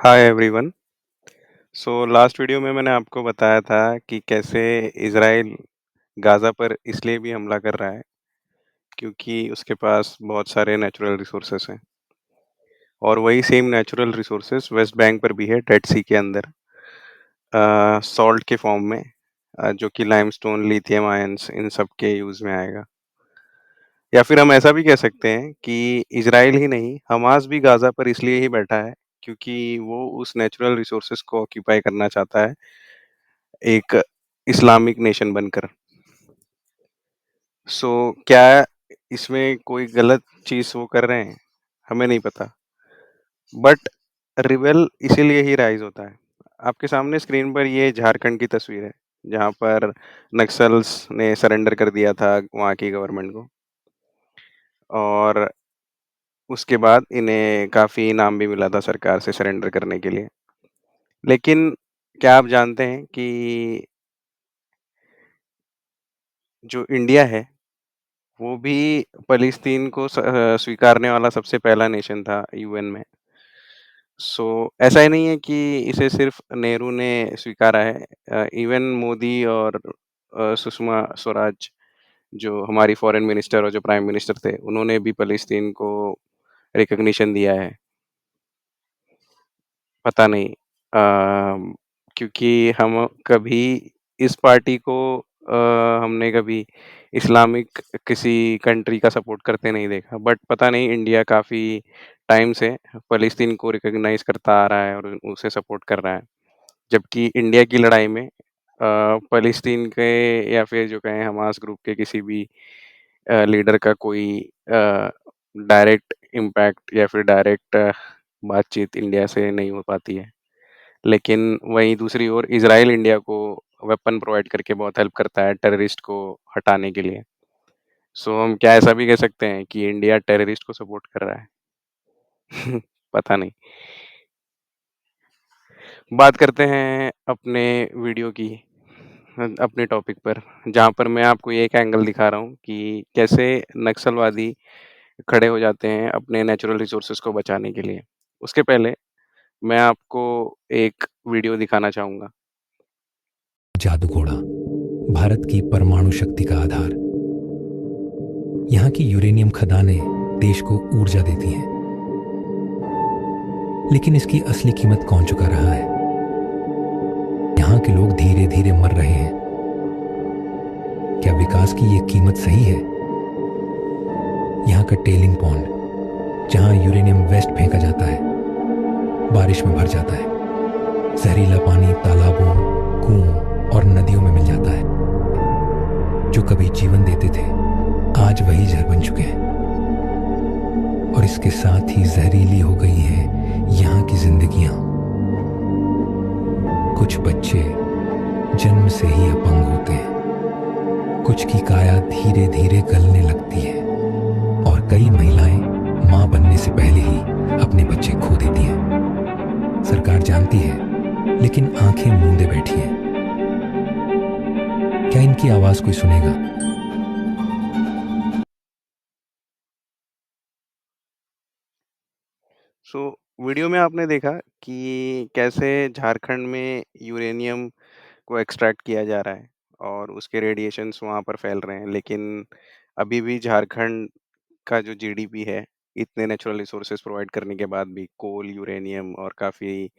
Hi everyone. So last video में मैंने आपको बताया था कि कैसे इज़राइल गाज़ा पर इसलिए भी हमला कर रहा है क्योंकि उसके पास बहुत सारे नेचुरल रिसोर्सेस हैं और वही same natural resources West Bank पर भी है डेड सी के अंदर सॉल्ट के फॉर्म में जो कि लाइमस्टोन, लिथियम आयंस इन सब के यूज़ में आएगा। या फिर हम ऐसा भी कह सकते हैं कि इज़राइल ही नहीं, हमास भी गाज़ा पर इसलिए ही बैठा है क्योंकि वो उस नेचुरल रिसोर्सेस को ऑक्यूपाई करना चाहता है एक इस्लामिक नेशन बनकर। सो क्या इसमें कोई गलत चीज़ वो कर रहे हैं? हमें नहीं पता। बट रिबेल इसीलिए ही राइज़ होता है। आपके सामने स्क्रीन पर ये झारखंड की तस्वीर है, जहाँ पर नक्सल्स ने सरेंडर कर दिया था वहाँ की गवर्नमेंट को और उसके बाद इन्हें काफ़ी इनाम भी मिला था सरकार से सरेंडर करने के लिए। लेकिन क्या आप जानते हैं कि जो इंडिया है वो भी फ़लस्तीन को स्वीकारने वाला सबसे पहला नेशन था यूएन में। सो ऐसा ही नहीं है कि इसे सिर्फ़ नेहरू ने स्वीकारा है इवन मोदी और सुषमा स्वराज जो हमारी फ़ॉरेन मिनिस्टर और जो प्राइम मिनिस्टर थे, उन्होंने भी फ़लस्तीन को रिकॉग्निशन दिया है। पता नहीं क्योंकि हम कभी इस पार्टी को हमने कभी इस्लामिक किसी कंट्री का सपोर्ट करते नहीं देखा। बट पता नहीं इंडिया काफ़ी टाइम से फ़लस्तीन को रिकॉग्नाइज़ करता आ रहा है और उसे सपोर्ट कर रहा है। जबकि इंडिया की लड़ाई में फ़लस्तीन के या फिर जो कहें हमास ग्रुप के किसी भी लीडर का कोई डायरेक्ट इम्पैक्ट या फिर डायरेक्ट बातचीत इंडिया से नहीं हो पाती है। लेकिन वहीं दूसरी ओर इज़राइल इंडिया को वेपन प्रोवाइड करके बहुत हेल्प करता है टेररिस्ट को हटाने के लिए। सो हम क्या ऐसा भी कह सकते हैं कि इंडिया टेररिस्ट को सपोर्ट कर रहा है? पता नहीं। बात करते हैं अपने वीडियो की अपने टॉपिक पर, जहाँ पर मैं आपको ये एक एंगल दिखा रहा हूँ कि कैसे नक्सलवादी खड़े हो जाते हैं अपने नेचुरल रिसोर्सेज़ को बचाने के लिए। उसके पहले मैं आपको एक वीडियो दिखाना चाहूँगा। जादू घोड़ा भारत की परमाणु शक्ति का आधार। यहाँ की यूरेनियम खदानें देश को ऊर्जा देती हैं, लेकिन इसकी असली कीमत कौन चुका रहा है? यहाँ के लोग धीरे धीरे मर रहे हैं। क्या विकास की ये कीमत सही है? यहाँ का टेलिंग पॉन्ड, जहाँ यूरेनियम वेस्ट फेंका जाता है, बारिश में भर जाता है। जहरीला पानी तालाबों, कुओं और नदियों में मिल जाता है। जो कभी जीवन देते थे, आज वही जहर बन चुके हैं। और इसके साथ ही जहरीली हो गई हैं यहाँ की जिंदगियां। कुछ बच्चे जन्म से ही अपंग होते हैं, कुछ की काया धीरे धीरे गलने लगती है और कई महिलाएं मां बनने से पहले ही अपने बच्चे खो देती हैं। सरकार जानती है, लेकिन आंखें मूंदे बैठी है। क्या इनकी आवाज कोई सुनेगा? सो वीडियो में आपने देखा कि कैसे झारखंड में यूरेनियम को एक्सट्रैक्ट किया जा रहा है और उसके रेडिएशंस वहाँ पर फैल रहे हैं। लेकिन अभी भी झारखंड का जो जीडीपी है, इतने नेचुरल रिसोर्सेज प्रोवाइड करने के बाद भी कोल, यूरेनियम और काफ़ी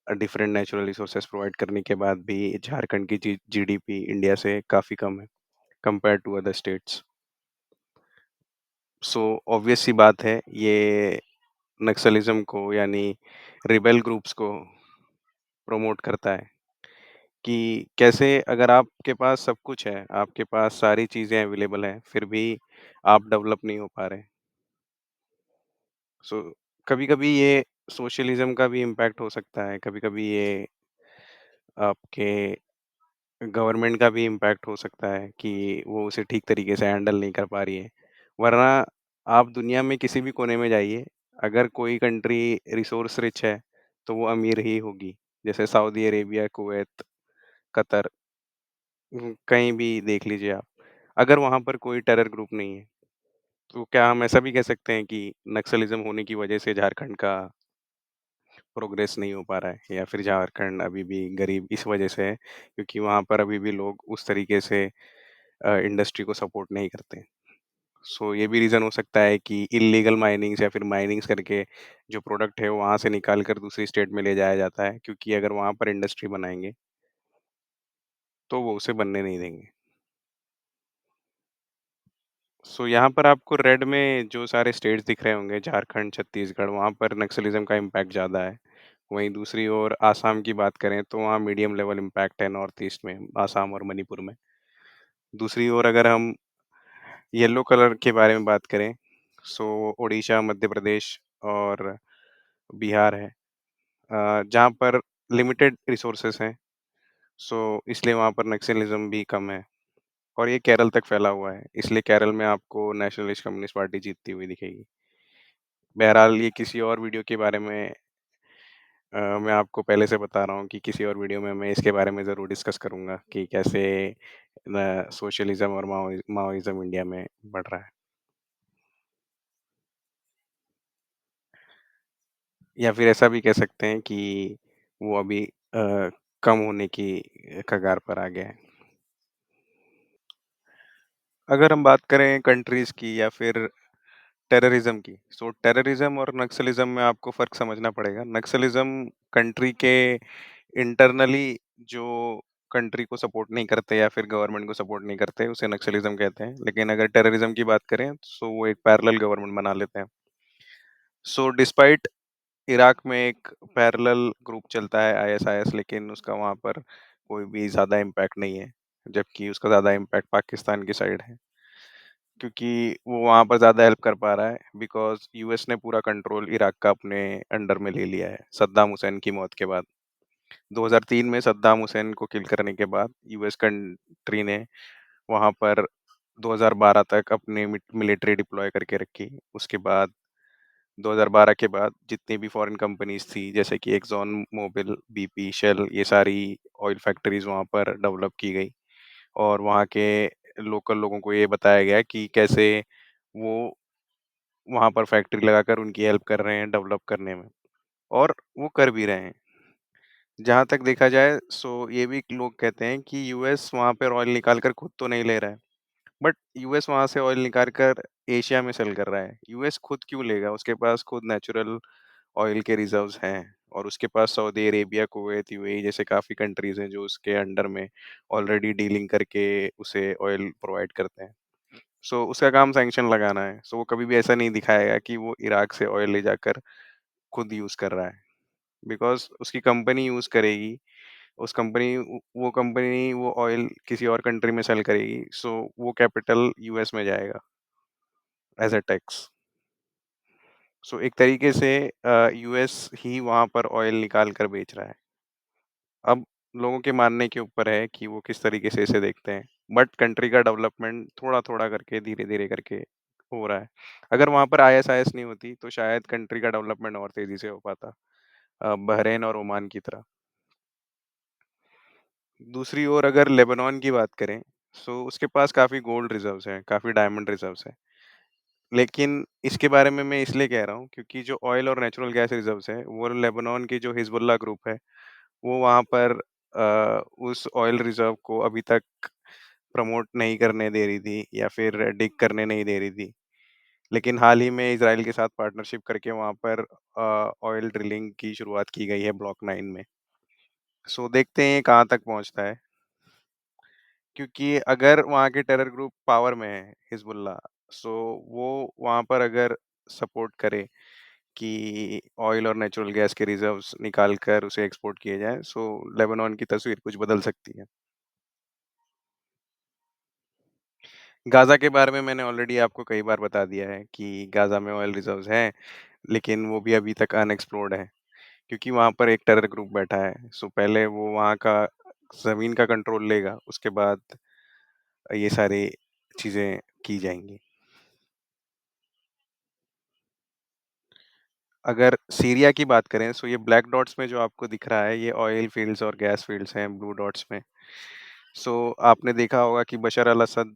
डिफरेंट नेचुरल रिसोर्सेज प्रोवाइड करने के बाद भी झारखंड की जीडीपी इंडिया से काफ़ी कम है compare to other states. So obvious सी बात है ये नक्सलिज्म को यानी रिबेल ग्रुप्स को प्रमोट करता है कि कैसे अगर आपके पास सब कुछ है, आपके पास सारी चीज़ें अवेलेबल हैं, फिर भी आप डेवलप नहीं हो पा रहे। सो कभी-कभी ये सोशलिज़्म का भी इम्पैक्ट हो सकता है, कभी-कभी ये आपके गवर्नमेंट का भी इम्पैक्ट हो सकता है कि वो उसे ठीक तरीके से हैंडल नहीं कर पा रही है। वरना आप दुनिया में किसी भी कोने में जाइए, अगर कोई कंट्री रिसोर्स रिच है, तो वो अमीर ही होगी। जैसे सऊदी अरेबिया, कुवैत, कतर कहीं भी देख लीजिए आप। अगर वहाँ पर कोई टेरर ग्रुप नहीं है, तो क्या हम ऐसा भी कह सकते हैं कि नक्सलिज़्म होने की वजह से झारखंड का प्रोग्रेस नहीं हो पा रहा है या फिर झारखंड अभी भी गरीब इस वजह से है क्योंकि वहाँ पर अभी भी लोग उस तरीके से इंडस्ट्री को सपोर्ट नहीं करते। सो ये भी रीज़न हो सकता है कि इल्लीगल माइनिंग्स या फिर माइनिंग्स करके जो प्रोडक्ट है वो वहाँ से निकाल कर दूसरी स्टेट में ले जाया जाता है क्योंकि अगर वहाँ पर इंडस्ट्री बनाएँगे, तो वो उसे बनने नहीं देंगे। सो यहाँ पर आपको रेड में जो सारे स्टेट्स दिख रहे होंगे झारखंड, छत्तीसगढ़ वहाँ पर नक्सलिज़्म का इम्पैक्ट ज़्यादा है। वहीं दूसरी ओर आसाम की बात करें तो वहाँ मीडियम लेवल इम्पैक्ट है नॉर्थ ईस्ट में, आसाम और मणिपुर में। दूसरी ओर अगर हम येलो कलर के बारे में बात करें, सो ओडिशा, मध्य प्रदेश और बिहार है। जहाँ पर लिमिटेड रिसोर्सेज़ हैं, सो इसलिए वहाँ पर नक्सलिज़्म भी कम है और ये केरल तक फैला हुआ है, इसलिए केरल में आपको नेशनलिस्ट कम्युनिस्ट पार्टी जीतती हुई दिखेगी। बहरहाल ये किसी और वीडियो के बारे में मैं आपको पहले से बता रहा हूँ कि किसी और वीडियो में मैं इसके बारे में ज़रूर डिस्कस करूँगा कि कैसे सोशलिज़्म और माओइज़्म इंडिया में बढ़ रहा है। या फिर ऐसा भी कह सकते हैं कि वो अभी कम होने की कगार पर आ गया है। अगर हम बात करें कंट्रीज़ की या फिर टेररिज़्म की, सो टेररिज़्म और नक्सलिज़्म में आपको फ़र्क समझना पड़ेगा। नक्सलिज़्म कंट्री के इंटरनली जो कंट्री को सपोर्ट नहीं करते या फिर गवर्नमेंट को सपोर्ट नहीं करते, उसे नक्सलिज़्म कहते हैं। लेकिन अगर टेररिज़्म की बात करें, सो वो एक पैरेलल गवर्नमेंट बना लेते हैं। सो डिस्पाइट इराक में एक पैरेलल ग्रुप चलता है आईएसआईएस लेकिन उसका वहाँ पर कोई भी ज़्यादा इम्पैक्ट नहीं है, जबकि उसका ज़्यादा इम्पैक्ट पाकिस्तान की साइड है। क्योंकि वो वहाँ पर ज़्यादा हेल्प कर पा रहा है बिकॉज़ यूएस ने पूरा कंट्रोल इराक का अपने अंडर में ले लिया है, सद्दाम हुसैन की मौत के बाद। 2003 में सद्दाम हुसैन को किल करने के बाद यूएस कंट्री ने वहाँ पर 2012 तक अपनी मिलिट्री डिप्लॉय करके रखी। उसके बाद 2012 के बाद जितनी भी फॉरेन कंपनीज़ थी जैसे कि एक्ज़ॉन मोबिल, बीपी, शेल ये सारी ऑयल फैक्ट्रीज़ वहाँ पर डेवलप की गई और वहाँ के लोकल लोगों को ये बताया गया कि कैसे वो वहाँ पर फैक्ट्री लगाकर उनकी हेल्प कर रहे हैं डेवलप करने में और वो कर भी रहे हैं। जहाँ तक देखा जाए सो ये भी लोग कहते हैं कि यूएस वहाँ पर ऑयल निकाल कर खुद तो नहीं ले रहा है, बट यूएस वहाँ से ऑयल निकाल कर एशिया में सेल कर रहा है। यूएस खुद क्यों लेगा? उसके पास खुद नेचुरल ऑयल के रिज़र्व्स हैं और उसके पास सऊदी अरेबिया, कुवैत, यूएई जैसे काफ़ी कंट्रीज़ हैं जो उसके अंडर में ऑलरेडी डीलिंग करके उसे ऑयल प्रोवाइड करते हैं। सो उसका काम सैंक्शन लगाना है। सो वो कभी भी ऐसा नहीं दिखाएगा कि वो इराक से ऑयल ले जाकर खुद यूज़ कर रहा है। बिकॉज़ उसकी कंपनी यूज़ करेगी, उस कंपनी वो कंपनी वो ऑयल किसी और कंट्री में सेल करेगी, सो वो कैपिटल यूएस में जाएगा एज़ अ टैक्स। सो एक तरीके से यूएस ही वहाँ पर ऑयल निकाल कर बेच रहा है। अब लोगों के मानने के ऊपर है कि वो किस तरीके से इसे देखते हैं। बट कंट्री का डेवलपमेंट थोड़ा-थोड़ा करके, धीरे-धीरे करके हो रहा है। अगर वहाँ पर आईएसआईएस नहीं होती, तो शायद कंट्री का डेवलपमेंट और तेज़ी से हो पाता। बहरीन और ओमान की तरह। दूसरी ओर अगर लेबनान की बात करें, सो उसके पास काफ़ी गोल्ड रिज़र्व्स हैं, काफ़ी डायमंड रिज़र्व्स हैं। लेकिन इसके बारे में मैं इसलिए कह रहा हूँ क्योंकि जो ऑयल और नेचुरल गैस रिज़र्व्स हैं, वो लेबनान की जो हिज़्बुल्लाह ग्रुप है, वो वहाँ पर उस ऑयल रिज़र्व को अभी तक प्रमोट नहीं करने दे रही थी या फिर डिग करने नहीं दे रही थी। लेकिन हाल ही में इज़राइल के साथ पार्टनरशिप करके वहाँ पर ऑयल ड्रिलिंग की शुरुआत की गई है ब्लॉक 9 में। सो देखते हैं ये कहाँ तक पहुँचता है, क्योंकि अगर वहाँ के टेरर ग्रुप पावर में है हिज़्बुल्लाह, सो वो वहाँ पर अगर सपोर्ट करे कि ऑयल और नेचुरल गैस के रिज़र्व्स निकाल कर उसे एक्सपोर्ट किए जाएँ, सो लेबनान की तस्वीर कुछ बदल सकती है। गाज़ा के बारे में मैंने ऑलरेडी आपको कई बार बता दिया है कि गाज़ा में ऑयल रिज़र्व्स हैं, लेकिन वो भी अभी तक अनएक्सप्लोर्ड है, क्योंकि वहाँ पर एक टेरर ग्रुप बैठा है। सो पहले वो वहाँ का ज़मीन का कंट्रोल लेगा, उसके बाद ये सारी चीज़ें की जाएँगी। अगर सीरिया की बात करें, सो ये ब्लैक डॉट्स में जो आपको दिख रहा है, ये ऑयल फ़ील्ड्स और गैस फ़ील्ड्स हैं ब्लू डॉट्स में। सो आपने देखा होगा कि बशर अल-असद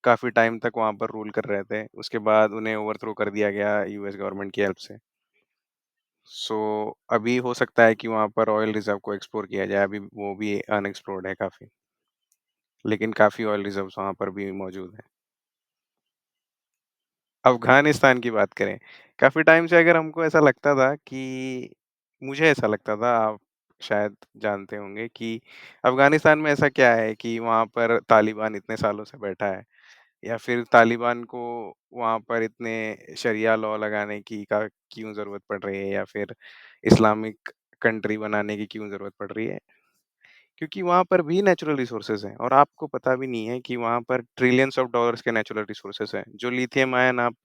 काफ़ी टाइम तक वहाँ पर रूल कर रहे थे। उसके बाद उन्हें ओवरथ्रो कर दिया गया यूएस गवर्नमेंट की हेल्प से। सो अभी हो सकता है कि वहाँ पर ऑयल रिज़र्व को एक्सप्लोर किया जाए, अभी वो भी अनएक्सप्लोर्ड है काफ़ी। लेकिन काफ़ी ऑयल रिज़र्व्स वहाँ पर भी मौजूद हैं। अफ़गानिस्तान की बात करें, काफ़ी टाइम से अगर हमको ऐसा लगता था कि मुझे ऐसा लगता था, आप शायद जानते होंगे कि अफ़गानिस्तान में ऐसा क्या है कि वहाँ पर तालिबान इतने सालों से बैठा है या फिर तालिबान को वहाँ पर इतने शरिया लॉ लगाने की का क्यों ज़रूरत पड़ रही है या फिर इस्लामिक कंट्री बनाने की क्यों ज़रूरत पड़ रही है? क्योंकि वहाँ पर भी नेचुरल रिसोर्सेज़ हैं और आपको पता भी नहीं है कि वहाँ पर ट्रिलियंस ऑफ डॉलर्स के नेचुरल रिसोर्सेज़ हैं। जो लिथियम आयन आप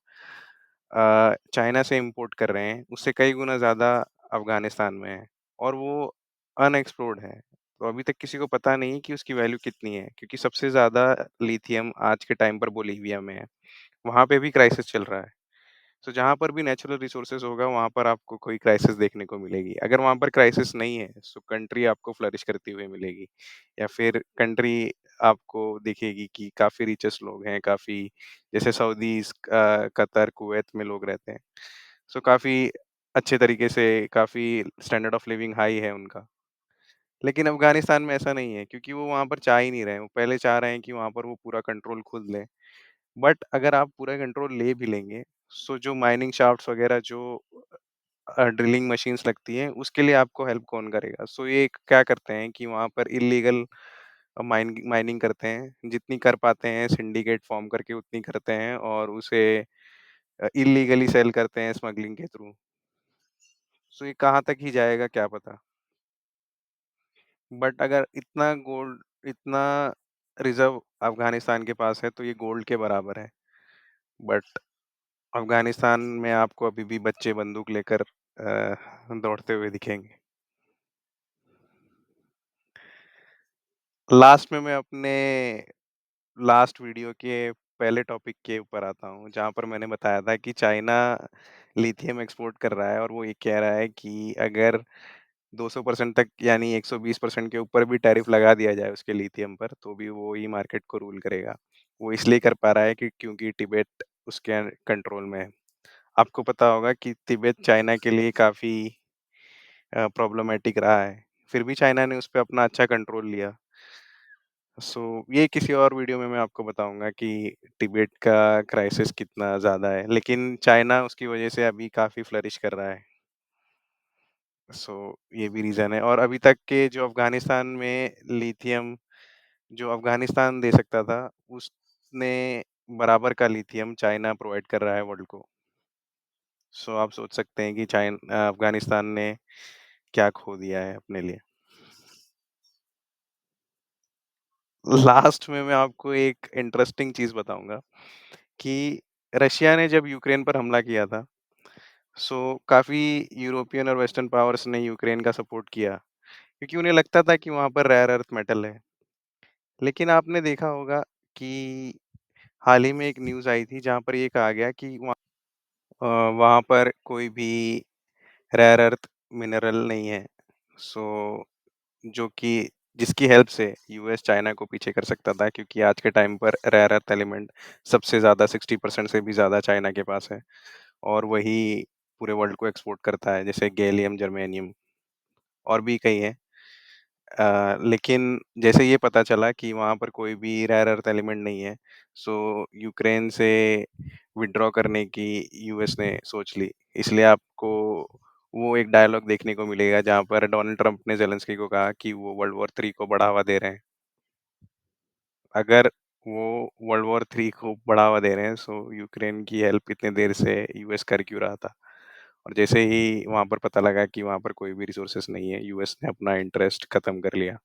चाइना से इम्पोर्ट कर रहे हैं, उससे कई गुना ज़्यादा अफ़गानिस्तान में है और वो अनएक्सप्लोर्ड है। तो अभी तक किसी को पता नहीं कि उसकी वैल्यू कितनी है क्योंकि सबसे ज़्यादा लिथियम आज के टाइम पर बोलिविया में है। वहाँ पे भी क्राइसिस चल रहा है। तो जहाँ पर भी नेचुरल रिसोर्सेज़ होगा, वहाँ पर आपको कोई क्राइसिस देखने को मिलेगी। अगर वहाँ पर क्राइसिस नहीं है, सो कंट्री आपको फ्लरिश करती हुई मिलेगी या फिर कंट्री आपको दिखेगी कि काफ़ी रिचेस्ट लोग हैं, काफ़ी जैसे सऊदीज़ कतर, कुवैत में लोग रहते हैं। सो काफ़ी अच्छे तरीके से काफ़ी स्टैंडर्ड ऑफ लिविंग हाई है उनका। लेकिन अफ़गानिस्तान में ऐसा नहीं है क्योंकि वो वहाँ पर चाह ही नहीं रहे हैं। वो पहले चाह रहे हैं कि वहाँ पर वो पूरा कंट्रोल खुद लें। बट अगर आप पूरा कंट्रोल ले भी लेंगे, सो जो माइनिंग शाफ्ट्स वगैरह जो ड्रिलिंग मशीन्स लगती हैं, उसके लिए आपको हेल्प कौन करेगा? सो ये क्या करते हैं कि वहाँ पर इल्लीगल माइनिंग करते हैं, जितनी कर पाते हैं सिंडिकेट फॉर्म करके उतनी करते हैं और उसे इल्लीगली सेल करते हैं स्मगलिंग के थ्रू। सो ये कहाँ तक ही जाएगा क्या पता? बट अगर इतना रिज़र्व अफ़गानिस्तान के पास है, तो ये गोल्ड के बराबर है। बट अफ़गानिस्तान में आपको अभी भी बच्चे बंदूक लेकर दौड़ते हुए दिखेंगे। लास्ट में मैं अपने लास्ट वीडियो के पहले टॉपिक के ऊपर आता हूँ, जहाँ पर मैंने बताया था कि चाइना लिथियम एक्सपोर्ट कर रहा है और वो ये कह रहा है कि अगर 200% तक यानी 120% के ऊपर भी टैरिफ लगा दिया जाए उसके लिथियम पर, तो भी वो ही मार्केट को रूल करेगा। वो इसलिए कर पा रहा है कि क्योंकि तिब्बत उसके कंट्रोल में है। आपको पता होगा कि तिब्बत चाइना के लिए काफ़ी प्रॉब्लमैटिक रहा है। फिर भी चाइना ने उसपे अपना अच्छा कंट्रोल लिया। सो ये किसी और वीडियो में मैं आपको बताऊँगा कि तिब्बत का क्राइसिस कितना ज़्यादा है, लेकिन चाइना उसकी वजह से अभी काफ़ी फ्लरिश कर रहा है। सो ये भी रीज़न है और अभी तक के जो अफ़गानिस्तान में लिथियम जो अफ़गानिस्तान दे सकता था, उसने बराबर का लिथियम चाइना प्रोवाइड कर रहा है वर्ल्ड को। सो आप सोच सकते हैं कि अफ़गानिस्तान ने क्या खो दिया है अपने लिए। लास्ट में मैं आपको एक इंटरेस्टिंग चीज़ बताऊँगा कि रशिया ने जब यूक्रेन पर हमला किया था, सो काफ़ी यूरोपियन और वेस्टर्न पावर्स ने यूक्रेन का सपोर्ट किया, क्योंकि उन्हें लगता था कि वहाँ पर रेयर अर्थ मेटल है। लेकिन आपने देखा होगा कि हाल ही में एक न्यूज़ आई थी जहाँ पर ये कहा गया कि वहाँ पर कोई भी रेयर अर्थ मिनरल नहीं है। सो जो कि जिसकी हेल्प से यूएस चाइना को पीछे कर सकता था क्योंकि आज के टाइम पर रेयर अर्थ एलिमेंट सबसे ज़्यादा 60% से भी ज़्यादा चाइना के पास है और वही पूरे वर्ल्ड को एक्सपोर्ट करता है जैसे गैलियम, जर्मेनियम और भी कई हैं। लेकिन जैसे ये पता चला कि वहाँ पर कोई भी रेयर अर्थ एलिमेंट नहीं है, सो यूक्रेन से विथड्रॉ करने की यूएस ने सोच ली। इसलिए आपको वो एक डायलॉग देखने को मिलेगा जहाँ पर डोनाल्ड ट्रंप ने ज़ेलेंस्की को कहा कि वो वर्ल्ड वॉर 3 को बढ़ावा दे रहे हैं। अगर वो वर्ल्ड वॉर 3 को बढ़ावा दे रहे हैं, सो यूक्रेन की हेल्प इतनी देर से यूएस कर क्यों रहा था? और जैसे ही वहाँ पर पता लगा कि वहाँ पर कोई भी रिसोर्सेज़ नहीं है, यूएस ने अपना इंटरेस्ट खत्म कर लिया।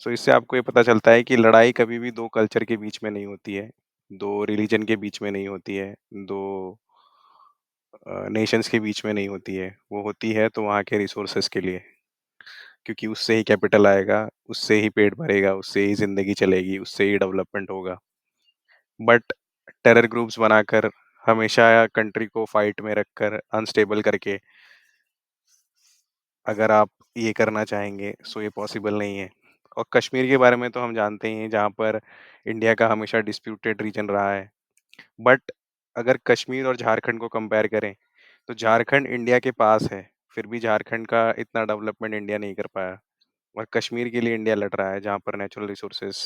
सो इससे आपको ये पता चलता है कि लड़ाई कभी भी 2 कल्चर के बीच में नहीं होती है, 2 रिलिजन के बीच में नहीं होती है, 2 नेशंस के बीच में नहीं होती है, वो होती है तो वहाँ के रिसोर्सेज़ के लिए। क्योंकि उससे ही कैपिटल आएगा, उससे ही पेट भरेगा, उससे ही ज़िंदगी चलेगी, उससे ही डेवलपमेंट होगा। बट टेरर ग्रुप्स बनाकर हमेशा कंट्री को फाइट में रखकर अनस्टेबल करके अगर आप ये करना चाहेंगे सो ये पॉसिबल नहीं है। और कश्मीर के बारे में तो हम जानते ही हैं जहाँ पर इंडिया का हमेशा डिस्प्यूटेड रीजन रहा है। बट अगर कश्मीर और झारखंड को कंपेयर करें, तो झारखंड इंडिया के पास है, फिर भी झारखंड का इतना डेवलपमेंट इंडिया नहीं कर पाया और कश्मीर के लिए इंडिया लड़ रहा है, जहाँ पर नेचुरल रिसोर्सेज़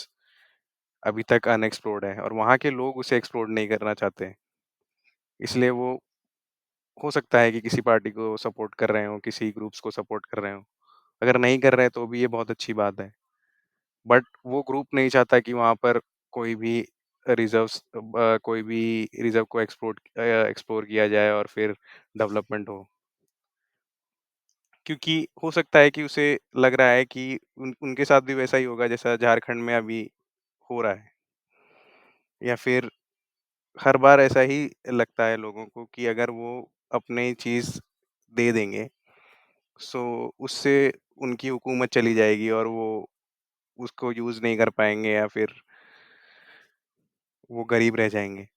अभी तक अनएक्सप्लोर्ड है और वहाँ के लोग उसे एक्सप्लोर नहीं करना चाहते हैं। इसलिए वो हो सकता है कि किसी पार्टी को सपोर्ट कर रहे हों, किसी ग्रुप्स को सपोर्ट कर रहे हों। अगर नहीं कर रहे हैं, तो भी ये बहुत अच्छी बात है। बट वो ग्रुप नहीं चाहता कि वहाँ पर कोई भी कोई भी रिज़र्व को एक्सप्लोर किया जाए और फिर डेवलपमेंट हो। क्योंकि हो सकता है कि उसे लग रहा है कि उनके साथ भी वैसा ही होगा जैसा झारखंड में अभी हो रहा है। या फिर हर बार ऐसा ही लगता है लोगों को कि अगर वो अपनी चीज़ दे देंगे, सो उससे उनकी हुकूमत चली जाएगी और वो उसको यूज़ नहीं कर पाएँगे या फिर वो गरीब रह जाएँगे।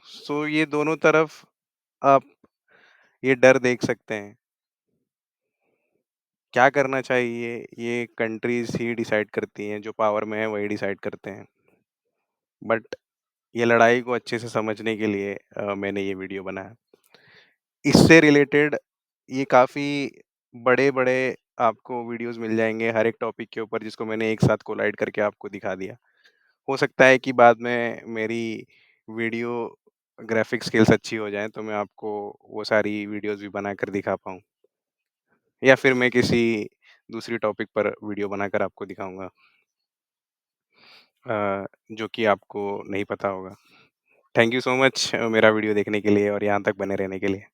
सो ये दोनों तरफ आप ये डर देख सकते हैं। क्या करना चाहिए, ये कंट्रीज़ ही डिसाइड करती हैं, जो पावर में है वही डिसाइड करते हैं। बट ये लड़ाई को अच्छे से समझने के लिए मैंने ये वीडियो बनाया। इससे रिलेटेड ये काफ़ी बड़े-बड़े आपको वीडियोज़ मिल जाएँगे हर एक टॉपिक के ऊपर जिसको मैंने एक साथ कोलाइड करके आपको दिखा दिया। हो सकता है कि बाद में मेरी वीडियो ग्राफ़िक स्किल्स अच्छी हो जाएँ, तो मैं आपको वो सारी वीडियोज़ भी बनाकर दिखा पाऊँ। या फिर मैं किसी दूसरी टॉपिक पर वीडियो बनाकर आपको दिखाऊँगा जो कि आपको नहीं पता होगा। थैंक यू सो मच मेरा वीडियो देखने के लिए और यहाँ तक बने रहने के लिए।